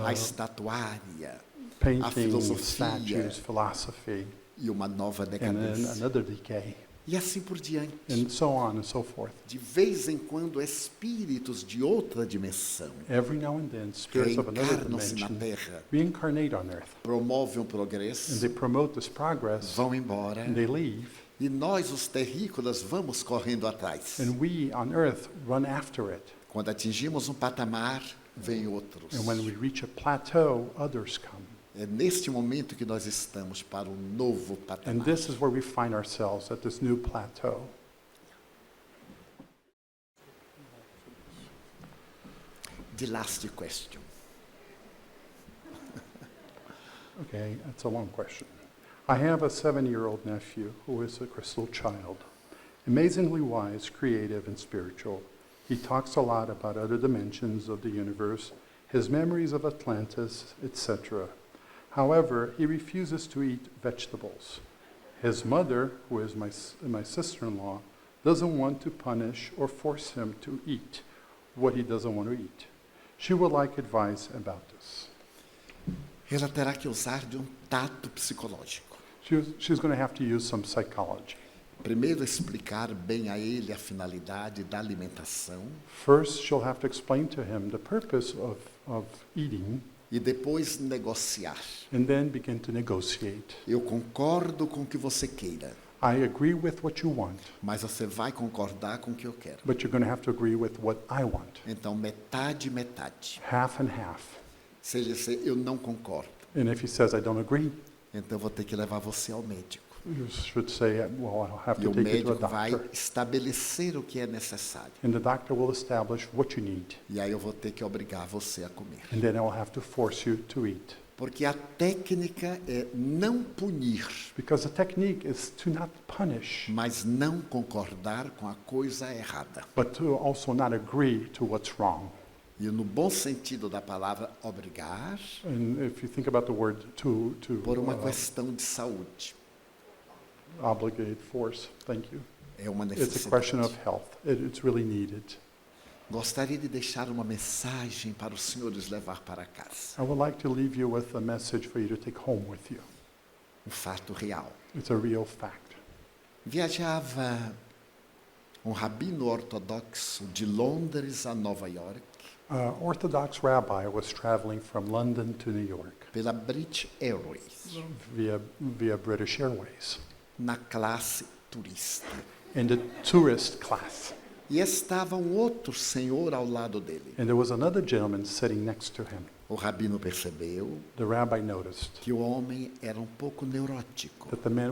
a estatuária Painting, filosofia. statues, philosophy, e uma nova and then decadência. another decay, E assim por diante. and so on and so forth. De vez em quando, espíritos de outra dimensão Every now and then, spirits of another reencarnam-se na dimension Terra, reincarnate on Earth, promovem o and progresso, they promote this progress, vão embora, and they leave, e nós, os terrícolas, vamos correndo atrás. and we on Earth run after it. Quando atingimos um patamar, vêm outros. And when we reach a plateau, others come. É neste momento que nós estamos para um novo And patamar. this is where we find ourselves, at this new plateau. The last question. Okay, that's a long question. I have a 7-year-old nephew who is a crystal child. Amazingly wise, creative, and spiritual. He talks a lot about other dimensions of the universe, his memories of Atlantis, etc. However, he refuses to eat vegetables. His mother, who is my sister-in-law, doesn't want to punish or force him to eat what he doesn't want to eat. She would like advice about this. Ela terá que usar de um tato psicológico. She's going to have to use some psychology. Primeiro, explicar bem a ele a finalidade da alimentação. First, she'll have to explain to him the purpose of eating, E depois negociar. and then begin to negotiate. Eu concordo com o que você queira, I agree with what you want, mas você vai concordar com o que eu quero. but you're going to have to agree with what I want. Então, metade, metade. Half and half. Se ele disser, eu não concordo, And if he says, I don't agree, então eu vou ter que levar você ao médico. you should say, well, I'll have E to o take you to a médico vai doctor. estabelecer o que é necessário. And the doctor will establish what you need. E aí eu vou ter que obrigar você a comer. And then I'll have to force you to eat. Porque a técnica é não punir, Because the technique is to not punish, mas não concordar com a coisa errada. but to also not agree to what's wrong. E no bom sentido da palavra, obrigar And if you think about the word to por uma questão de saúde. obligate, force, thank you. É uma It's a question of necessidade. health. It's really needed. Gostaria de deixar uma mensagem para os senhores levar para casa. I would like to leave you with a message for you to take home with you. Fato real. It's a real fact. Viajava rabino ortodoxo de Londres a Nova York Orthodox rabbi was traveling from London to New York pela British Airways, via British Airways na classe turista. in the tourist class. E estava outro senhor ao lado dele. And there was another gentleman sitting next to him. O rabino percebeu The rabbi noticed que o homem era pouco neurótico. that the man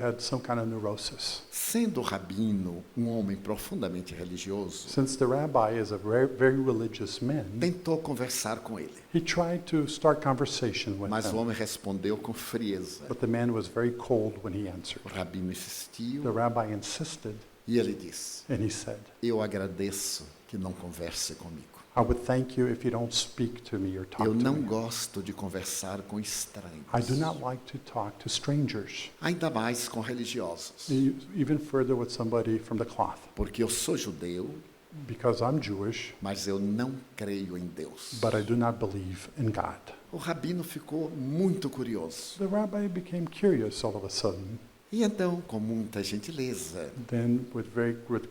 had some kind of neurosis. Sendo o rabino homem profundamente religioso, Since the rabbi is a very, very religious man, tentou conversar com ele. he tried to start conversation with Mas o him. homem respondeu com frieza. But the man was very cold when he answered. O rabino The insistiu rabbi insisted, e ele disse: and he said, eu agradeço que não converse comigo. I would thank you if you don't speak to me or talk Eu to não me. gosto de conversar com estranhos. I do not like to talk to strangers, Ainda mais com religiosos. even further with somebody from the cloth, Porque eu sou judeu, because I'm Jewish, mas eu não creio em Deus. but I do not believe in God. O rabino ficou muito curioso. The rabbi became curious all of a sudden. E então, com muita gentileza, Then, with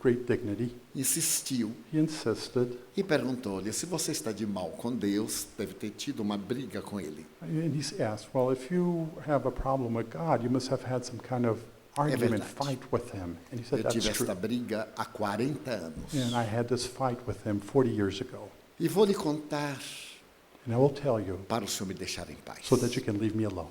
great dignity, insistiu he insisted, e perguntou-lhe: se você está de mal com Deus, deve ter tido uma briga com ele. and he asked, well, if you have a problem with God, you must have had some kind of argument, verdade. fight with him. And he said, Eu tive that's true. esta briga há 40 anos. And I had this fight with him 40 years ago. E vou lhe contar And I will tell you para o senhor me deixar em paz. so that you can leave me alone.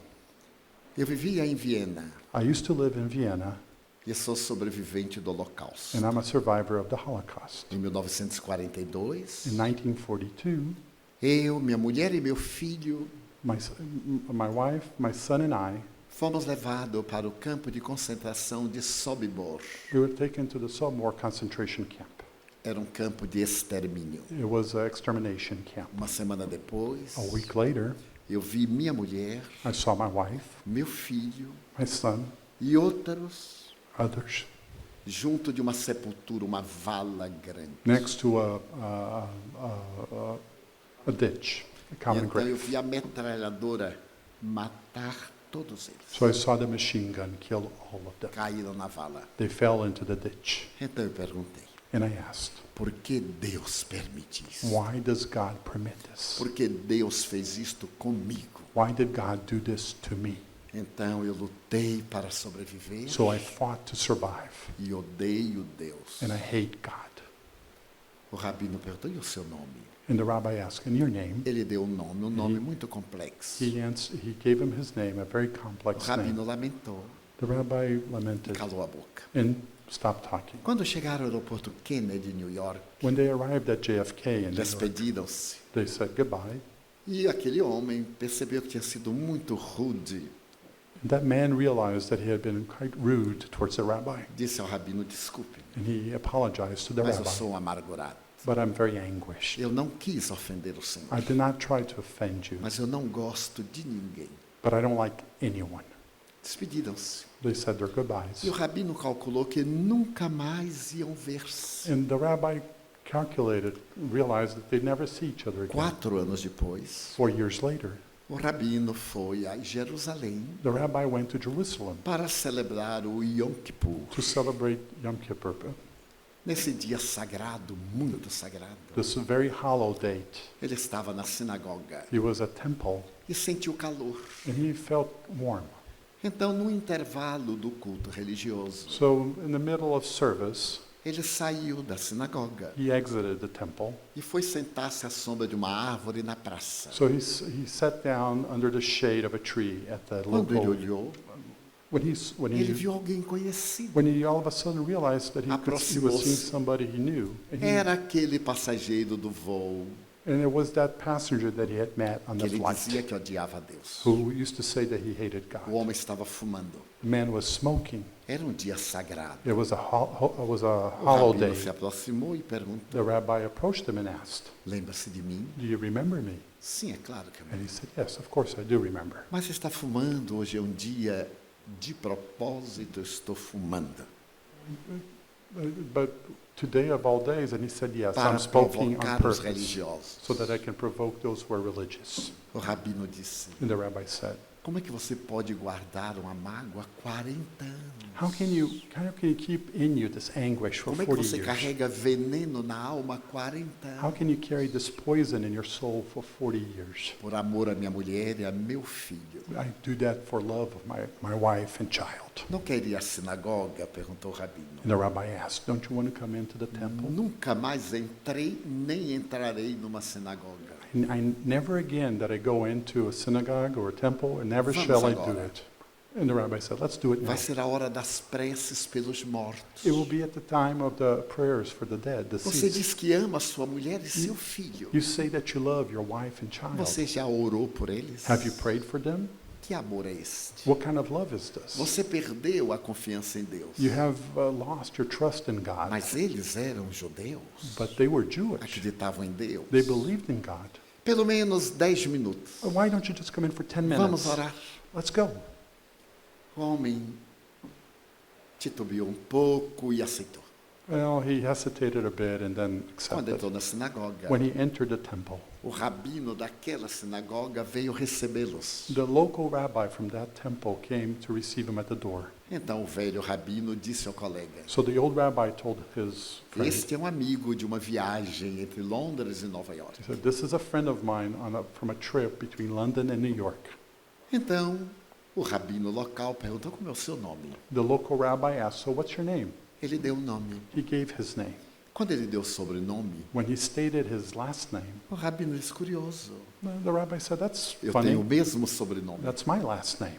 Eu vivia em Viena I used to live in Vienna, e sou sobrevivente do Holocausto. and I'm a survivor of the Holocaust. Em 1942, In 1942, eu, minha mulher e meu filho my wife, my son, and I, fomos levados para o campo de concentração de Sobibor. we were taken to the Sobibor concentration camp. Era campo de extermínio. It was an extermination camp. Uma semana depois, A week later, eu vi minha mulher, I saw my wife, meu filho my son, e outros others, junto de uma sepultura, uma vala grande. next to a ditch, a E common então eu grave. vi a metralhadora matar todos eles. So I saw the machine gun kill all of them. Caíram na vala. They fell into the ditch. Então eu perguntei: And I asked, por que Deus permite isso? why does God permit this? Por que Deus fez isto comigo? Why did God do this to me? Então eu lutei para sobreviver So I fought to survive, e odeio Deus. and I hate God. O rabino perguntou: e o seu nome? And the rabbi asked, in your name? Ele deu um nome muito complexo. He gave him his name, a very O complex rabino name. lamentou The rabbi e lamented calou a boca. and stopped talking. Quando chegaram ao aeroporto Kennedy, New York, When they arrived at JFK in New York, despediram-se. they said goodbye. E aquele homem percebeu que tinha sido muito rude. And that man realized that he had been quite rude towards the rabbi, Disse ao rabino: desculpe, and he apologized to the mas eu rabbi. sou amargurado. But I'm very anguished. Eu não quis ofender o Senhor, I did not try to offend you, mas eu não gosto de ninguém. but I don't like anyone. Despediram-se. They said their goodbyes. E o rabino calculou que nunca mais iam ver-se. And the rabbi realized that they'd never see each other again. 4 anos depois, 4 years later, o rabino foi a Jerusalém the rabbi went to Jerusalem para celebrar o Yom Kippur. to celebrate Yom Kippur, Nesse dia sagrado, muito sagrado, this very hallowed date. ele estava na sinagoga He was at temple, e sentiu calor. and he felt warm. Então, no intervalo do culto religioso, So in the middle of service, ele saiu da sinagoga he exited the temple. e foi sentar-se à sombra de uma árvore na praça. So he sat down under the shade of a tree at the Quando ele local. olhou, When ele viu alguém conhecido. he all of a sudden realized that he was seeing Aproximou-se. somebody he knew. And Era aquele passageiro do voo And it was that passenger that he had met on que the ele flight dizia que odiava a Deus. who used to say that he hated O God. homem estava fumando. The man was smoking. Era um dia sagrado. It was a O hollow rabino day. se aproximou e perguntou: The rabbi approached him and asked, lembra-se de mim? "Do you remember me?" Sim, é claro que eu me And he lembro. said, "Yes, of course I do remember." Mas você está fumando, hoje é um dia de propósito, eu estou fumando. But today of all days, and he said, "Yes, Para I'm smoking on provocar os purpose religiosos. so that I can provoke those who are religious." O rabino disse: And the rabbi said, como é que você pode guardar uma mágoa há 40 anos? how can you keep in you this anguish for Como é que 40 você years? carrega veneno na alma há 40 How anos? can you carry this poison in your soul for 40 years? Por amor à minha mulher e a meu filho. I do that for love of my wife and child. Não quer ir à sinagoga? Perguntou o rabino. And the rabbi asked, "Don't you want to come into the temple?" Nunca mais entrei, nem entrarei numa sinagoga. I never again that I go into a synagogue or a temple, and never Vamos shall I do agora. it. And the rabbi said, "Let's do it now." Vai ser a hora das preces pelos mortos. It will be at the time of the prayers for the dead, the Você deceased. diz que ama sua mulher e seu filho. You say that you love your wife and child. Você já orou por eles? Have you prayed for them? Que amor é este? What kind of love is this? Você perdeu a confiança em Deus. You have lost your trust in God, Mas eles eram judeus. but they were Jewish. Acreditavam em Deus. They believed in God. Pelo menos 10 minutos. Why don't you just come in for 10 minutes? Vamos orar. Let's go. O homem titubeou um pouco e aceitou. Well, he hesitated a bit and then Quando accepted. entrou na sinagoga, When he entered the temple, o rabino daquela sinagoga veio recebê-los. the local rabbi from that temple came to receive him at the door. Então o velho rabino disse ao colega: So the old rabbi told his friend, este é um amigo de uma viagem entre Londres e Nova York. he said, "This is a friend of mine from a trip between London and New York." Então o rabino local perguntou: como é o seu nome? The local rabbi asked, "So what's your name?" Ele deu o nome. He gave his name. Quando ele deu o sobrenome, When he stated his last name, o rabino disse: curioso, the rabbi said, "That's eu tenho o funny. mesmo sobrenome. That's my last name."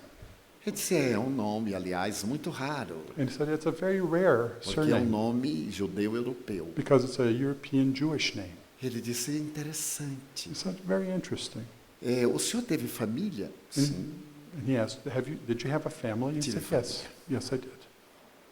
Ele disse: é um nome, aliás, muito raro, And he said, "It's a very rare porque é um surname nome judeu-europeu. because it's a European Jewish name." Ele disse: interessante. He said, "Very interesting." O senhor teve família? Sim, And he asked, "Did you have a family?" He Tive said, "Yes, yes, I did.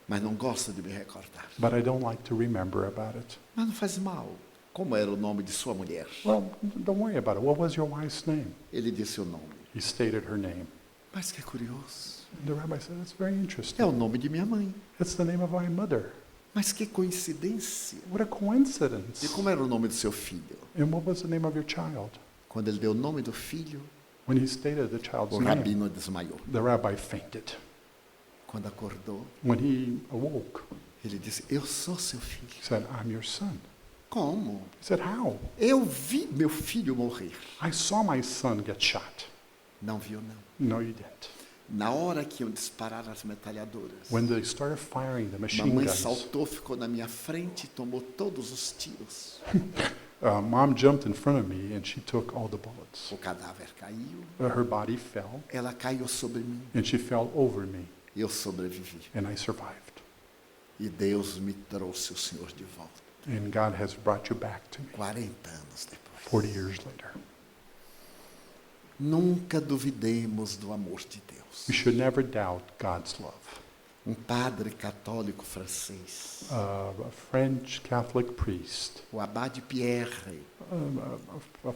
mas não gosta de me recordar. But I don't like to remember about it." Mas não faz mal. Como era o nome de sua mulher? Well, don't worry about it. What was your wife's name? Ele disse o nome. He stated her name. Mas que curioso. And the rabbi said, "That's very É interesting. o nome de minha mãe. It's the name of my mother. Mas que coincidência. What a coincidence." E como era o nome do seu filho? And what was the name of your child? Quando ele deu o nome do filho, When he stated the child's o name, rabino desmaiou. the rabbi fainted. Quando acordou, When he awoke, ele disse: eu sou seu filho. he said, "I'm your son." Como? He said, "How?" Eu vi meu filho morrer. "I saw my son get shot." Não viu, não. "No, you didn't." Na hora que iam disparar as metralhadoras, When they started firing the machine mamãe guns, saltou, ficou na minha frente e tomou todos os tiros. Mom jumped in front of me and she took all the bullets. O cadáver caiu, Her body fell ela caiu sobre mim. and she fell over me Eu sobrevivi. and I survived. E Deus me trouxe o Senhor de volta. And God has brought you back to me 40 anos depois. 40 years later. Nunca duvidemos do amor de Deus. We should never doubt God's love. Padre católico francês, A French Catholic priest, o abade Pierre,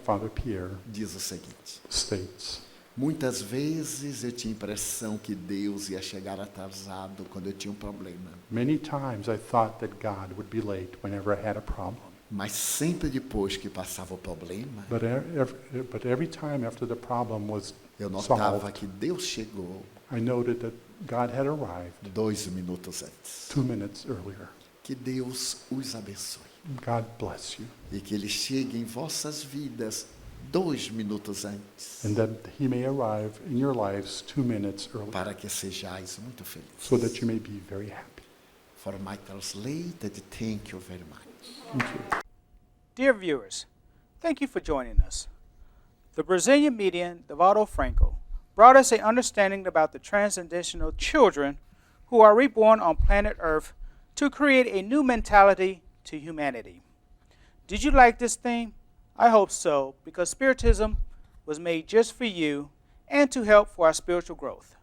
Father Pierre, diz o seguinte: states, muitas vezes eu tinha a impressão que Deus ia chegar atrasado quando eu tinha um problema. "Many times I thought that God would be late whenever I had a problem. Mas sempre depois que passava o problema, But every time after the problem was eu notava solved, que Deus chegou I noted that God had arrived 2 minutos antes. 2 minutes earlier." Que Deus os abençoe God bless you. e que Ele chegue em vossas vidas 2 minutos antes, And that he may arrive in your lives 2 minutes earlier, para que sejais muito felizes. so that you may be very happy. For my translated, thank you very much. Thank you. Dear viewers, thank you for joining us. The Brazilian medium Divaldo Franco brought us an understanding about the transcendental children who are reborn on planet Earth to create a new mentality to humanity. Did you like this theme? I hope so, because Spiritism was made just for you and to help for our spiritual growth.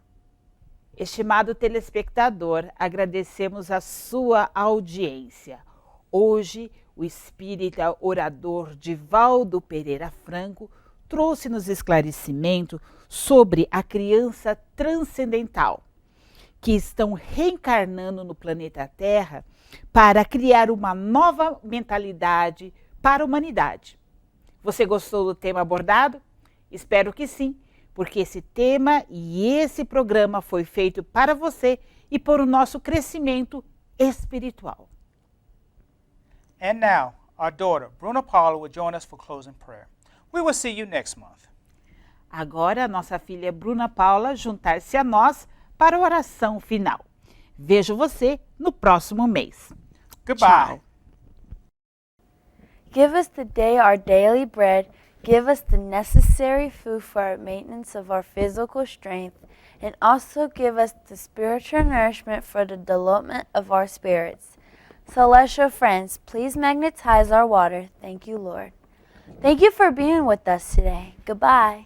Estimado telespectador, agradecemos a sua audiência. Hoje, o espírita orador Divaldo Pereira Franco trouxe-nos esclarecimento sobre a criança transcendental, que estão reencarnando no planeta Terra para criar uma nova mentalidade para a humanidade. Você gostou do tema abordado? Espero que sim, porque esse tema e esse programa foi feito para você e para o nosso crescimento espiritual. And now, our daughter, Bruna Paula, will join us for closing prayer. We will see you next month. Agora, a nossa filha Bruna Paula juntar-se a nós para a oração final. Vejo você no próximo mês. Goodbye. Tchau. Give us today our daily bread. Give us the necessary food for our maintenance of our physical strength, and also give us the spiritual nourishment for the development of our spirits. Celestial friends, please magnetize our water. Thank you, Lord. Thank you for being with us today. Goodbye.